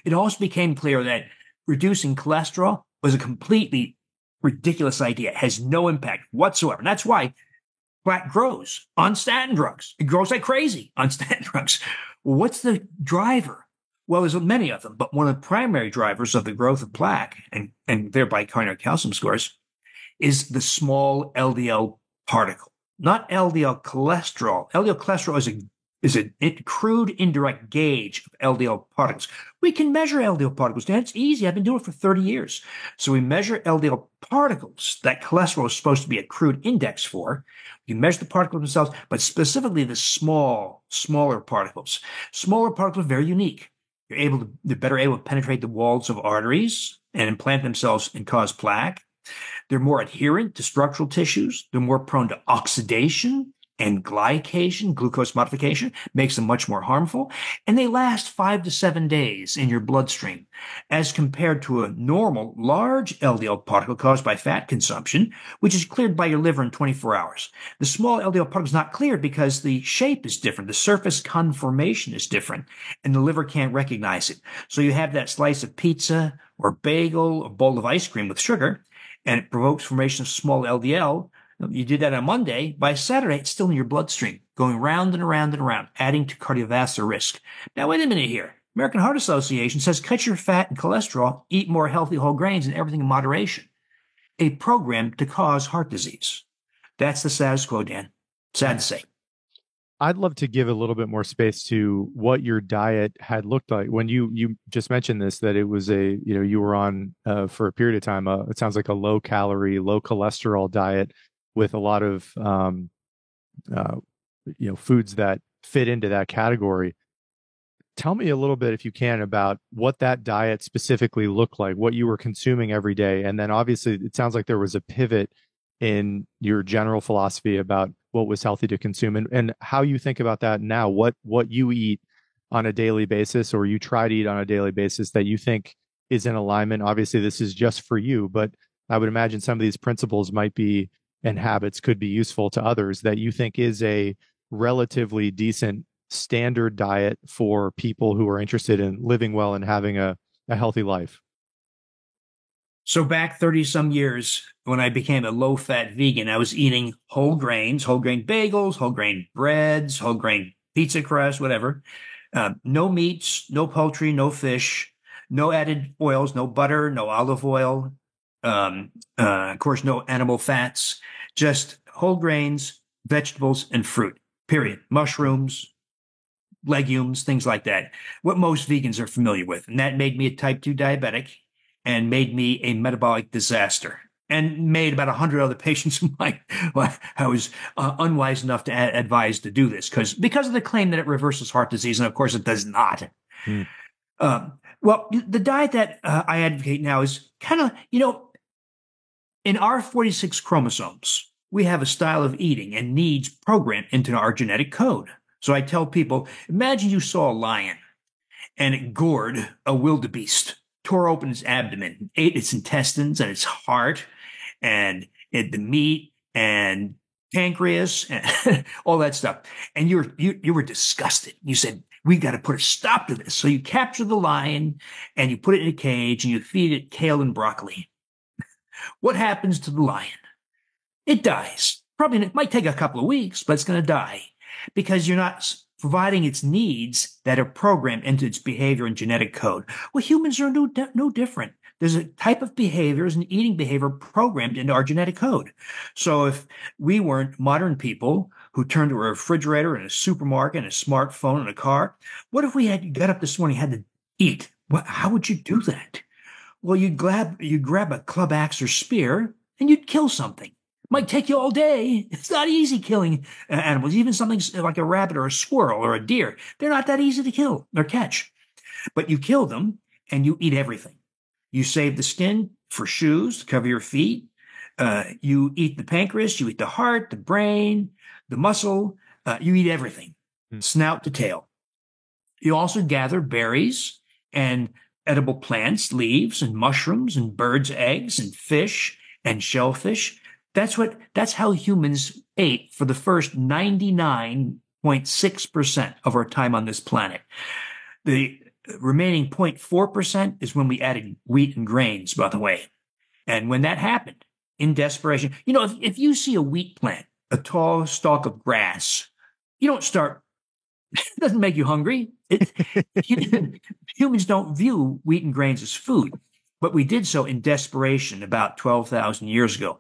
It also became clear that reducing cholesterol was a completely ridiculous idea. It has no impact whatsoever. And that's why plaque grows on statin drugs. It grows like crazy on statin drugs. Well, what's the driver? Well, there's many of them, but one of the primary drivers of the growth of plaque and thereby coronary calcium scores is the small LDL particle, not LDL cholesterol. LDL cholesterol is a crude indirect gauge of LDL particles. We can measure LDL particles, Dan. It's easy. I've been doing it for 30 years. So we measure LDL particles that cholesterol is supposed to be a crude index for. You measure the particles themselves, but specifically the smaller particles. Smaller particles are very unique. They're better able to penetrate the walls of arteries and implant themselves and cause plaque. They're more adherent to structural tissues. They're more prone to oxidation and glycation, glucose modification, makes them much more harmful. And they last 5 to 7 days in your bloodstream, as compared to a normal large LDL particle caused by fat consumption, which is cleared by your liver in 24 hours. The small LDL particle is not cleared because the shape is different. The surface conformation is different, and the liver can't recognize it. So you have that slice of pizza or bagel or bowl of ice cream with sugar, and it provokes formation of small LDL. You did that on Monday. By Saturday, it's still in your bloodstream, going round and around and around, adding to cardiovascular risk. Now, wait a minute here. American Heart Association says cut your fat and cholesterol, eat more healthy whole grains, and everything in moderation. A program to cause heart disease. That's the status quo, Dan. Sad to say. I'd love to give a little bit more space to what your diet had looked like when you just mentioned this, that it was you were on for a period of time. It sounds like a low calorie, low cholesterol diet with a lot of foods that fit into that category. Tell me a little bit, if you can, about what that diet specifically looked like, what you were consuming every day, and then obviously it sounds like there was a pivot in your general philosophy about what was healthy to consume, and how you think about that now, what you eat on a daily basis, or you try to eat on a daily basis, that you think is in alignment. Obviously, this is just for you, but I would imagine some of these principles might be, and habits could be useful to others, that you think is a relatively decent standard diet for people who are interested in living well and having a healthy life. So back 30 some years, when I became a low fat vegan, I was eating whole grains, whole grain bagels, whole grain breads, whole grain pizza crust, whatever. No meats, no poultry, no fish, no added oils, no butter, no olive oil. Of course, no animal fats, just whole grains, vegetables, and fruit, period. Mushrooms, legumes, things like that. What most vegans are familiar with. And that made me a type 2 diabetic and made me a metabolic disaster, and made about 100 other patients of mine. I was unwise enough to advise to do this because of the claim that it reverses heart disease. And of course, it does not. Well, the diet that I advocate now is kind of, in our 46 chromosomes, we have a style of eating and needs programmed into our genetic code. So I tell people, imagine you saw a lion and it gored a wildebeest, tore open its abdomen, ate its intestines and its heart and the meat and pancreas and all that stuff. And you were disgusted. You said, we got to put a stop to this. So you capture the lion and you put it in a cage and you feed it kale and broccoli. What happens to the lion? It dies. Probably it might take a couple of weeks, but it's going to die because you're not providing its needs that are programmed into its behavior and genetic code. Well, humans are no different. There's a type of behaviors and eating behavior programmed into our genetic code. So if we weren't modern people who turned to a refrigerator and a supermarket and a smartphone and a car, what if we got up this morning and had to eat? Well, how would you do that? Well, you'd grab a club axe or spear and you'd kill something. Might take you all day. It's not easy killing animals, even something like a rabbit or a squirrel or a deer. They're not that easy to kill or catch. But you kill them and you eat everything. You save the skin for shoes to cover your feet. You eat the pancreas, you eat the heart, the brain, the muscle. You eat everything, snout to tail. You also gather berries and edible plants, leaves and mushrooms and birds' eggs and fish and shellfish. That's how humans ate for the first 99.6% of our time on this planet. The remaining 0.4% is when we added wheat and grains, by the way. And when that happened, in desperation, if you see a wheat plant, a tall stalk of grass, you don't start, it doesn't make you hungry. Humans don't view wheat and grains as food, but we did so in desperation about 12,000 years ago.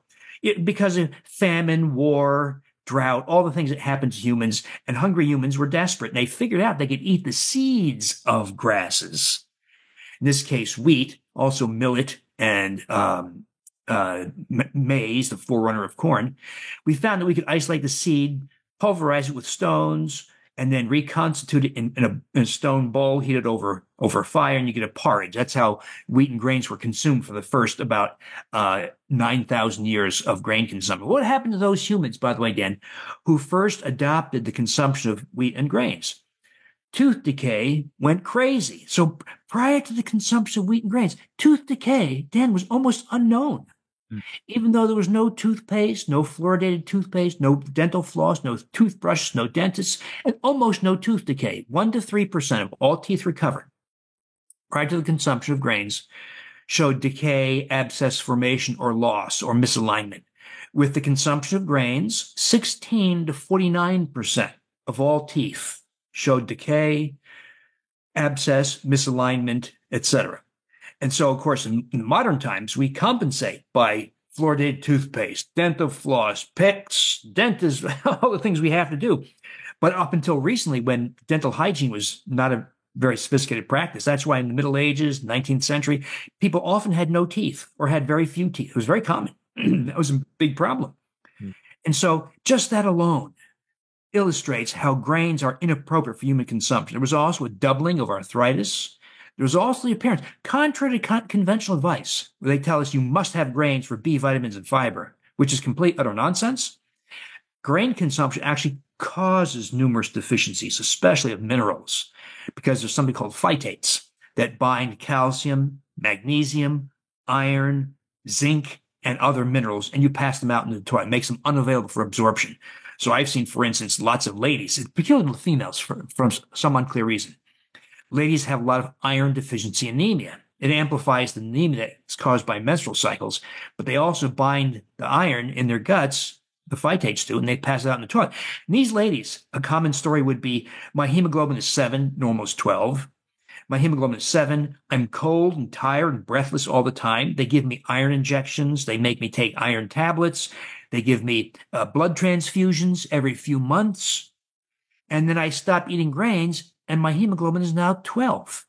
Because of famine, war, drought, all the things that happened to humans, and hungry humans were desperate. And they figured out they could eat the seeds of grasses. In this case, wheat, also millet and maize, the forerunner of corn. We found that we could isolate the seed, pulverize it with stones, and then reconstitute it in a stone bowl, heat it over fire, and you get a porridge. That's how wheat and grains were consumed for the first about 9,000 years of grain consumption. What happened to those humans, by the way, Dan, who first adopted the consumption of wheat and grains? Tooth decay went crazy. So prior to the consumption of wheat and grains, tooth decay, Dan, was almost unknown. Even though there was no toothpaste, no fluoridated toothpaste, no dental floss, no toothbrushes, no dentists, and almost no tooth decay. 1 to 3% of all teeth recovered prior to the consumption of grains showed decay, abscess formation, or loss, or misalignment. With the consumption of grains, 16 to 49% of all teeth showed decay, abscess, misalignment, etc. And so, of course, in modern times, we compensate by fluoridated toothpaste, dental floss, picks, dentists, all the things we have to do. But up until recently, when dental hygiene was not a very sophisticated practice, that's why in the Middle Ages, 19th century, people often had no teeth or had very few teeth. It was very common. That was a big problem. And so just that alone illustrates how grains are inappropriate for human consumption. There was also a doubling of arthritis. There was also the appearance, contrary to conventional advice, where they tell us you must have grains for B vitamins and fiber, which is complete utter nonsense. Grain consumption actually causes numerous deficiencies, especially of minerals, because there's something called phytates that bind calcium, magnesium, iron, zinc, and other minerals, and you pass them out into the toilet. It makes them unavailable for absorption. So I've seen, for instance, lots of ladies, particularly females, from some unclear reason. Ladies have a lot of iron deficiency anemia. It amplifies the anemia that's caused by menstrual cycles, but they also bind the iron in their guts, the phytates do, and they pass it out in the toilet. And these ladies, a common story would be, my hemoglobin is 7, normal is 12. My hemoglobin is 7. I'm cold and tired and breathless all the time. They give me iron injections. They make me take iron tablets. They give me blood transfusions every few months. And then I stop eating grains, and my hemoglobin is now 12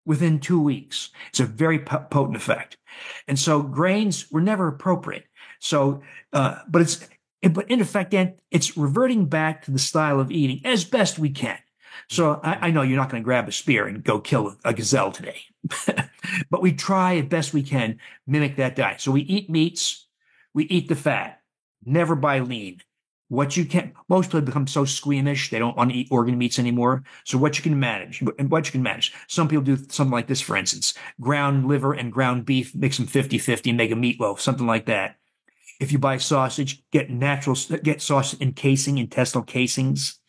within 2 weeks. It's a very potent effect. And so grains were never appropriate. So, but in effect, Dan, it's reverting back to the style of eating as best we can. So I know you're not going to grab a spear and go kill a gazelle today, but we try as best we can mimic that diet. So we eat meats, we eat the fat, never buy lean. What you can, most people become so squeamish, they don't want to eat organ meats anymore. So what you can manage. Some people do something like this, for instance, ground liver and ground beef, mix them 50-50, make a meatloaf, something like that. If you buy sausage, get sausage intestinal casings,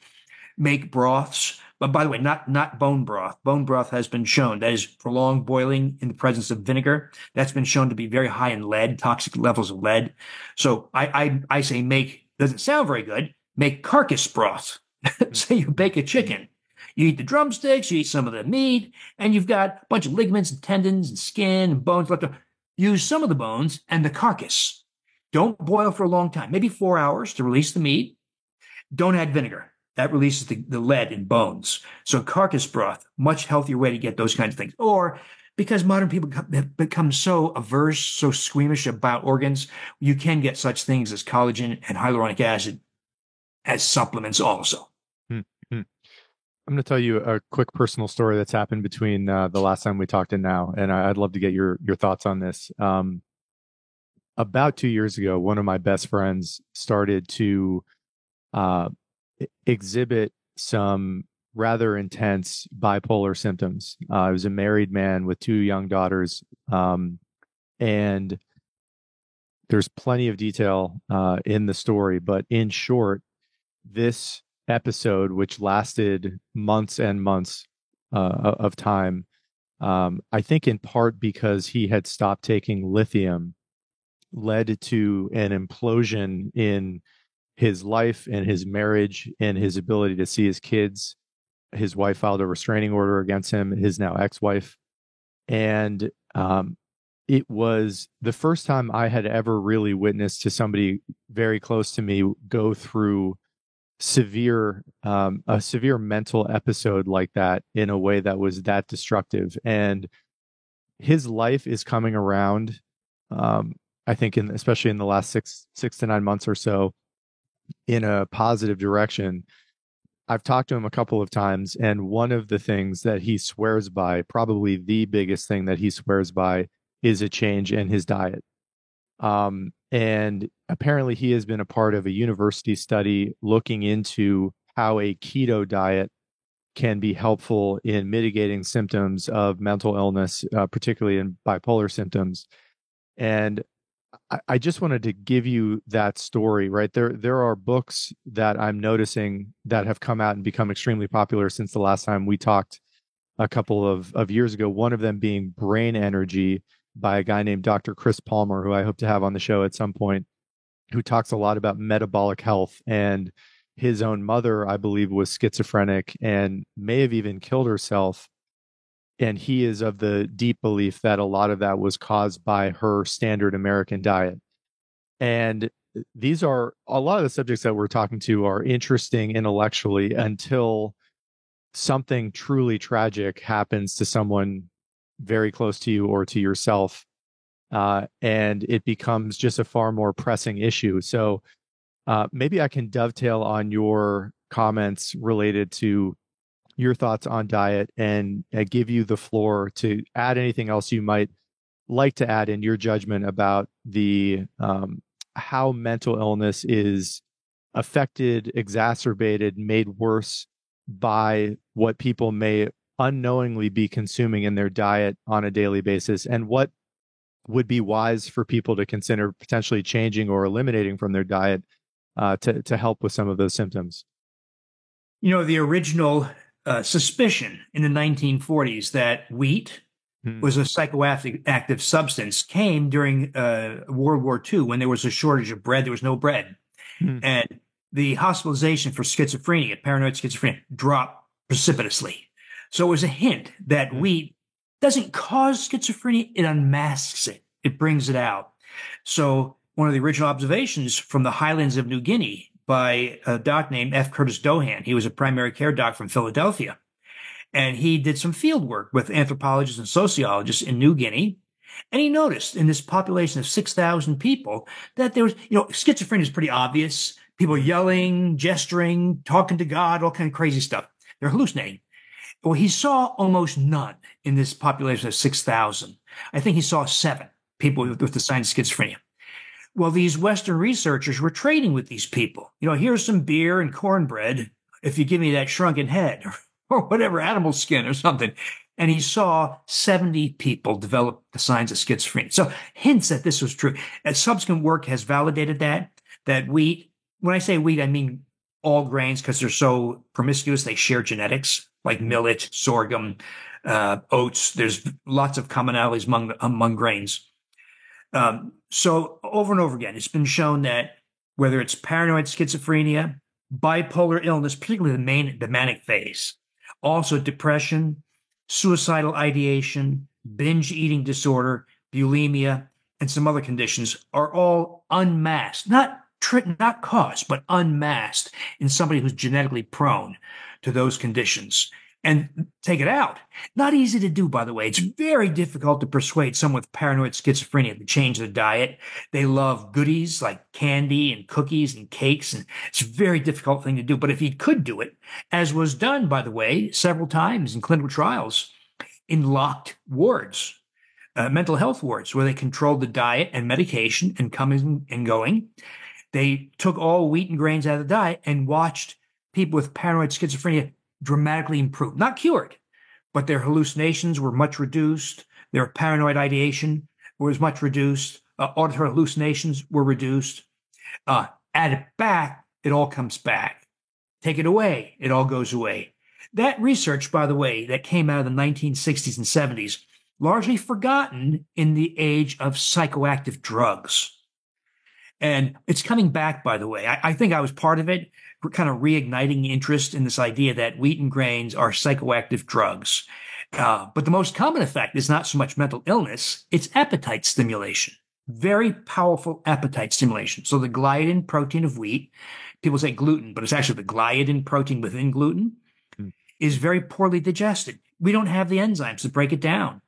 make broths. But by the way, not bone broth. Bone broth has been shown, that is prolonged boiling in the presence of vinegar. That's been shown to be very high in lead, toxic levels of lead. So I say doesn't sound very good, make carcass broth. Say you bake a chicken. You eat the drumsticks, you eat some of the meat, and you've got a bunch of ligaments and tendons and skin and bones left over. Use some of the bones and the carcass. Don't boil for a long time, maybe 4 hours to release the meat. Don't add vinegar. That releases the lead in bones. So carcass broth, much healthier way to get those kinds of things. Or because modern people have become so averse, so squeamish about organs, you can get such things as collagen and hyaluronic acid as supplements also. Mm-hmm. I'm going to tell you a quick personal story that's happened between the last time we talked and now, and I'd love to get your thoughts on this. About 2 years ago, one of my best friends started to exhibit some rather intense bipolar symptoms. I was a married man with 2 young daughters, and there's plenty of detail in the story. But in short, this episode, which lasted months and months of time, I think in part because he had stopped taking lithium, led to an implosion in his life and his marriage and his ability to see his kids. His wife filed a restraining order against him, his now ex-wife. And it was the first time I had ever really witnessed to somebody very close to me go through a severe mental episode like that in a way that was that destructive. And his life is coming around, I think, especially in the last six to 9 months or so, in a positive direction. I've talked to him a couple of times, and one of the things that he swears by, probably the biggest thing that he swears by, is a change in his diet. And apparently, he has been a part of a university study looking into how a keto diet can be helpful in mitigating symptoms of mental illness, particularly in bipolar symptoms. And I just wanted to give you that story, right? There are books that I'm noticing that have come out and become extremely popular since the last time we talked a couple of years ago. One of them being Brain Energy by a guy named Dr. Chris Palmer, who I hope to have on the show at some point, who talks a lot about metabolic health. And his own mother, I believe, was schizophrenic and may have even killed herself. And he is of the deep belief that a lot of that was caused by her standard American diet. And these are a lot of the subjects that we're talking to are interesting intellectually until something truly tragic happens to someone very close to you or to yourself. And it becomes just a far more pressing issue. So maybe I can dovetail on your comments related to your thoughts on diet and give you the floor to add anything else you might like to add in your judgment about the how mental illness is affected, exacerbated, made worse by what people may unknowingly be consuming in their diet on a daily basis, and what would be wise for people to consider potentially changing or eliminating from their diet to help with some of those symptoms. The original suspicion in the 1940s that wheat was a psychoactive substance came during World War II when there was a shortage of bread. There was no bread. And the hospitalization for schizophrenia, paranoid schizophrenia, dropped precipitously. So it was a hint that wheat doesn't cause schizophrenia, it unmasks it. It brings it out. So one of the original observations from the highlands of New Guinea by a doc named F. Curtis Dohan. He was a primary care doc from Philadelphia. And he did some field work with anthropologists and sociologists in New Guinea. And he noticed in this population of 6,000 people that there was, schizophrenia is pretty obvious. People yelling, gesturing, talking to God, all kind of crazy stuff. They're hallucinating. Well, he saw almost none in this population of 6,000. I think he saw 7 people with the signs of schizophrenia. Well, these Western researchers were trading with these people. Here's some beer and cornbread if you give me that shrunken head or whatever, animal skin or something. And he saw 70 people develop the signs of schizophrenia. So hints that this was true. And subsequent work has validated that wheat, when I say wheat, I mean all grains because they're so promiscuous. They share genetics like millet, sorghum, oats. There's lots of commonalities among grains. So over and over again, it's been shown that whether it's paranoid schizophrenia, bipolar illness, particularly the manic phase, also depression, suicidal ideation, binge eating disorder, bulimia, and some other conditions are all unmasked, not caused, but unmasked in somebody who's genetically prone to those conditions. And take it out. Not easy to do, by the way. It's very difficult to persuade someone with paranoid schizophrenia to change their diet. They love goodies like candy and cookies and cakes, and it's a very difficult thing to do. But if he could do it, as was done, by the way, several times in clinical trials, in locked wards, mental health wards, where they controlled the diet and medication and coming and going, they took all wheat and grains out of the diet and watched people with paranoid schizophrenia dramatically improved, not cured, but their hallucinations were much reduced. Their paranoid ideation was much reduced. Auditory hallucinations were reduced. Add it back, it all comes back. Take it away, it all goes away. That research, by the way, that came out of the 1960s and 70s, largely forgotten in the age of psychoactive drugs. And it's coming back, by the way. I think I was part of it, kind of reigniting interest in this idea that wheat and grains are psychoactive drugs. But the most common effect is not so much mental illness, it's appetite stimulation. Very powerful appetite stimulation. So the gliadin protein of wheat, people say gluten, but it's actually the gliadin protein within gluten, is very poorly digested. We don't have the enzymes to break it down.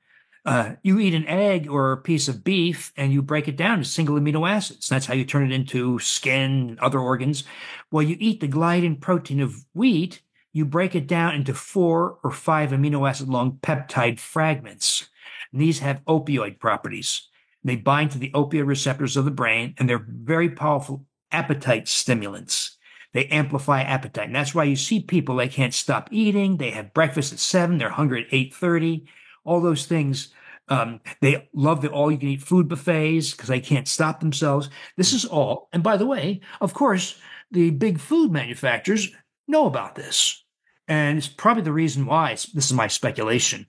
You eat an egg or a piece of beef and you break it down to single amino acids. That's how you turn it into skin and other organs. Well, you eat the gliadin protein of wheat you break it down into 4 or 5 amino acid long peptide fragments. And these have opioid properties. They bind to the opioid receptors of the brain, and they're very powerful appetite stimulants. They amplify appetite. And that's why you see people, they can't stop eating. They have breakfast at 7, they're hungry at 8:30. All those things. They love the all-you-can-eat food buffets because they can't stop themselves. This is all. And by the way, of course, the big food manufacturers know about this. And it's probably the reason why, this is my speculation.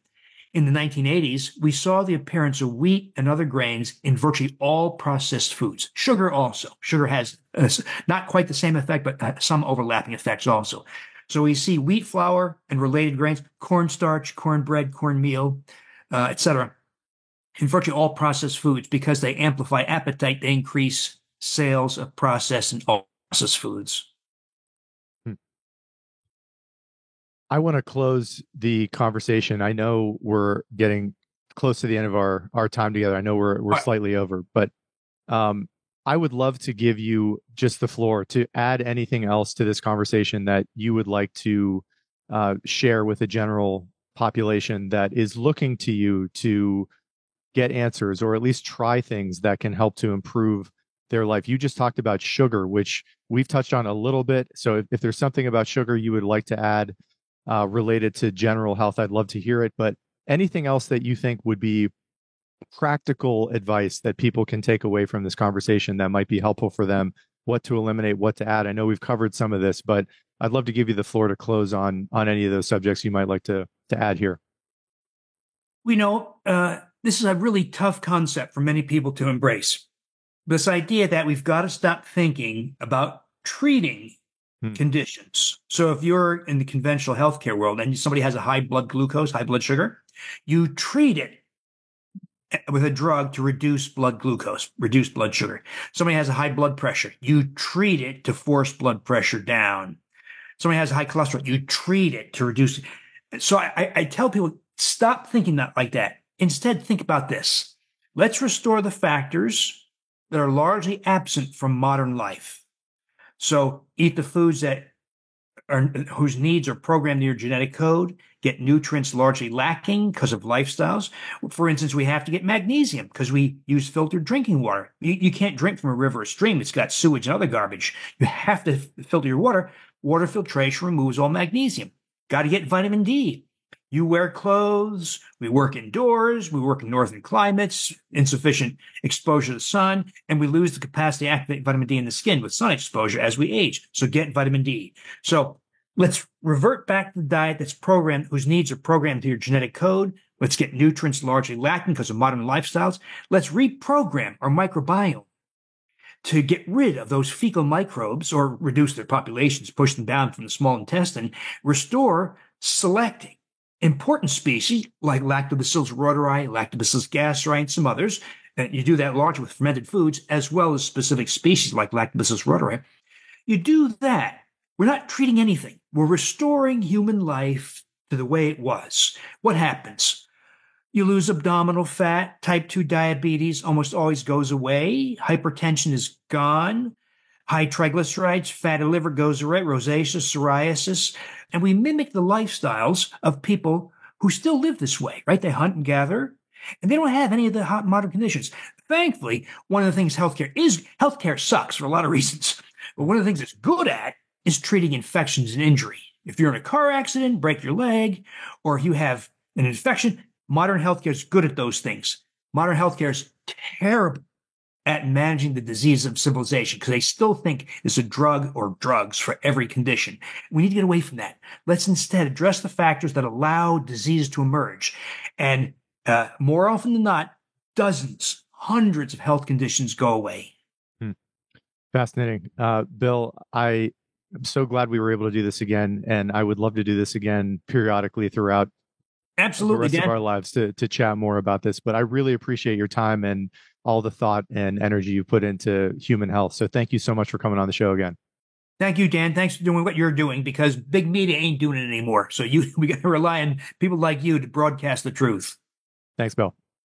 In the 1980s, we saw the appearance of wheat and other grains in virtually all processed foods. Sugar also. Sugar has not quite the same effect, but some overlapping effects also. So we see wheat flour and related grains, cornstarch, cornbread, cornmeal, etc., in virtually all processed foods because they amplify appetite. They increase sales of processed and all processed foods. I want to close the conversation. I know we're getting close to the end of our time together. I know we're slightly over, but I would love to give you just the floor to add anything else to this conversation that you would like to share with the general population that is looking to you to get answers or at least try things that can help to improve their life. You just talked about sugar, which we've touched on a little bit. So if there's something about sugar you would like to add related to general health, I'd love to hear it. But anything else that you think would be practical advice that people can take away from this conversation that might be helpful for them, what to eliminate, what to add. I know we've covered some of this, but I'd love to give you the floor to close on any of those subjects you might like to add here. We know this is a really tough concept for many people to embrace. This idea that we've got to stop thinking about treating conditions. So if you're in the conventional healthcare world and somebody has a high blood glucose, high blood sugar, you treat it with a drug to reduce blood glucose, reduce blood sugar. Somebody has a high blood pressure, you treat it to force blood pressure down. Somebody has high cholesterol, you treat it to reduce it. So I tell people, stop thinking that like that. Instead, think about this. Let's restore the factors that are largely absent from modern life. So eat the foods whose needs are programmed in your genetic code, get nutrients largely lacking because of lifestyles. For instance, we have to get magnesium because we use filtered drinking water. You can't drink from a river or stream. It's got sewage and other garbage. You have to filter your water. Water filtration removes all magnesium. Got to get vitamin D. You wear clothes, we work indoors, we work in northern climates, insufficient exposure to the sun, and we lose the capacity to activate vitamin D in the skin with sun exposure as we age. So get vitamin D. So let's revert back to the diet that's programmed, whose needs are programmed to your genetic code. Let's get nutrients largely lacking because of modern lifestyles. Let's reprogram our microbiome to get rid of those fecal microbes or reduce their populations, push them down from the small intestine, restore selecting important species like Lactobacillus reuteri, Lactobacillus gasseri, and some others. And you do that largely with fermented foods, as well as specific species like Lactobacillus reuteri. You do that. We're not treating anything. We're restoring human life to the way it was. What happens? You lose abdominal fat. Type 2 diabetes almost always goes away. Hypertension is gone. High triglycerides, fatty liver goes away, rosacea, psoriasis. And we mimic the lifestyles of people who still live this way, right? They hunt and gather, and they don't have any of the hot modern conditions. Thankfully, one of the things healthcare sucks for a lot of reasons. But one of the things it's good at is treating infections and injury. If you're in a car accident, break your leg, or you have an infection, modern healthcare is good at those things. Modern healthcare is terrible at managing the disease of civilization because they still think it's a drug or drugs for every condition. We need to get away from that. Let's instead address the factors that allow disease to emerge. And more often than not, dozens, hundreds of health conditions go away. Fascinating. Bill, I am so glad we were able to do this again, and I would love to do this again periodically throughout Absolutely, the rest of our lives to chat more about this. But I really appreciate your time and all the thought and energy you put into human health. So thank you so much for coming on the show again. Thank you, Dan. Thanks for doing what you're doing because big media ain't doing it anymore. So we got to rely on people like you to broadcast the truth. Thanks, Bill.